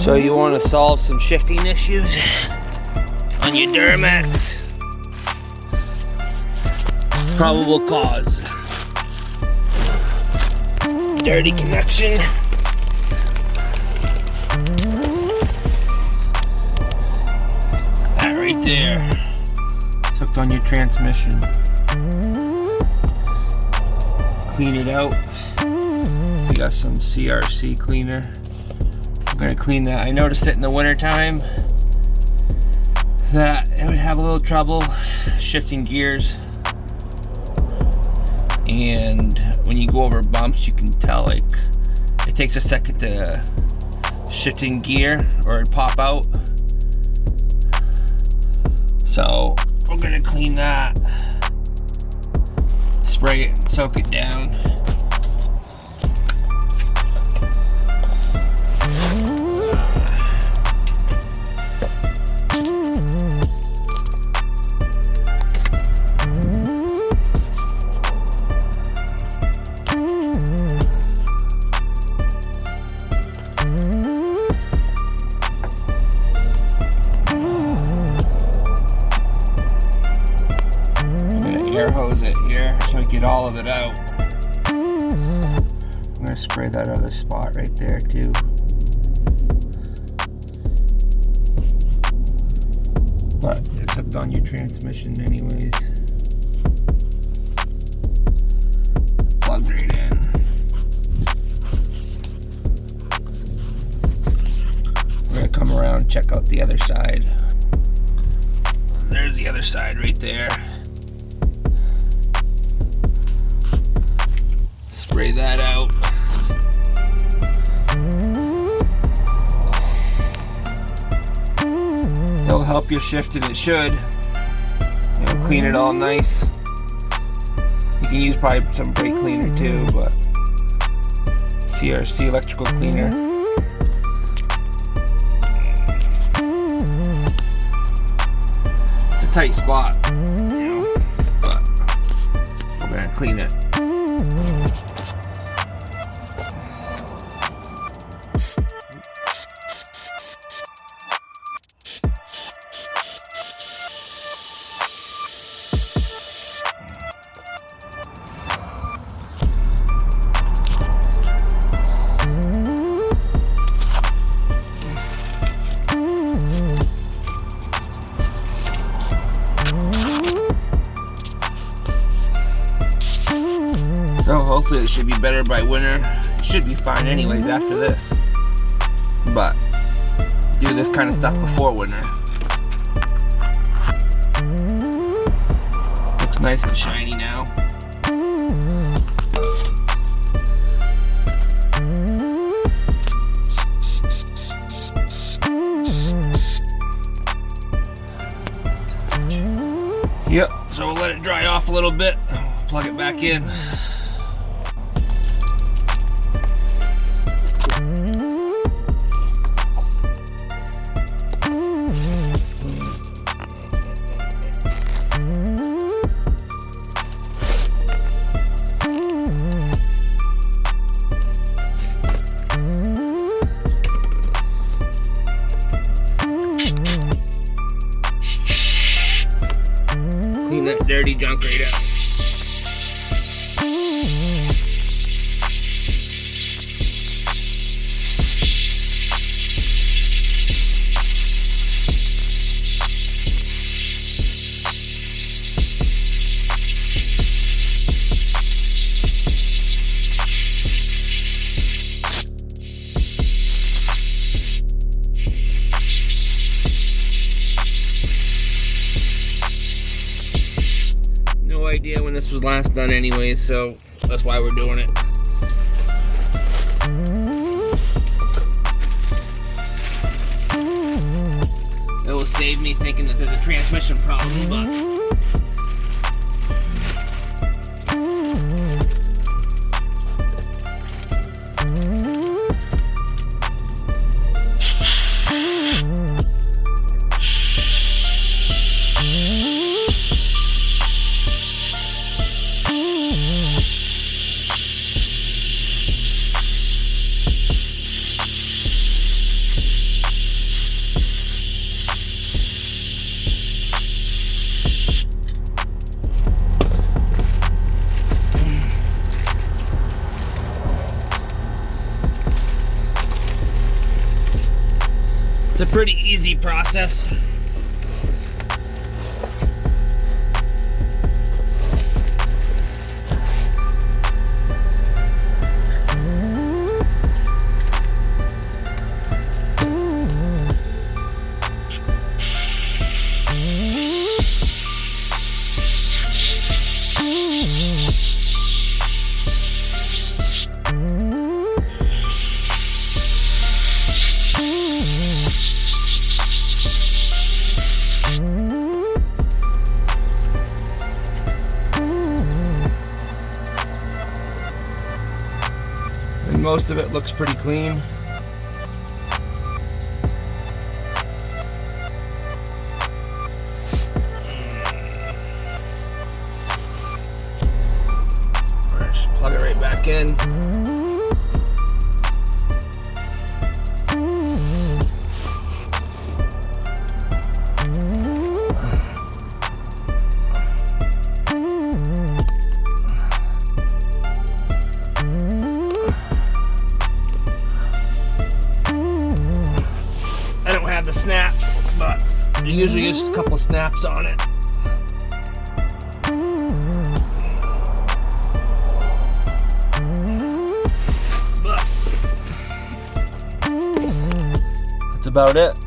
So you want to solve some shifting issues on your Duramax? Probable cause: dirty connection, that right there. It's hooked on your transmission. Clean it out. We got some CRC cleaner. I'm gonna clean that. I noticed it in the winter time that it would have a little trouble shifting gears, and when you go over bumps you can tell like it takes a second to shift in gear or it pop out. So we're gonna clean that, spray it and soak it down. Air hose it here so I get all of it out. I'm gonna spray that other spot right there too. But it's hooked on your transmission anyways. Plugged right in. We're gonna come around and check out the other side. There's the other side right there. Spray that out. It'll help your shift, and it should. It'll clean it all nice. You can use probably some brake cleaner too, but CRC electrical cleaner. It's a tight spot, you know, but we're gonna clean it. So hopefully it should be better by winter. It should be fine anyways after this. But do this kind of stuff before winter. Looks nice and shiny now. Yep, so we'll let it dry off a little bit. Plug it back in. Clean that dirty junk right out. No idea when this was last done anyways, so that's why we're doing it. It will save me thinking that there's a transmission problem, but It's a pretty easy process. And most of it looks pretty clean. Just plug it right back in. The snaps, but you usually use a couple snaps on it. But that's about it.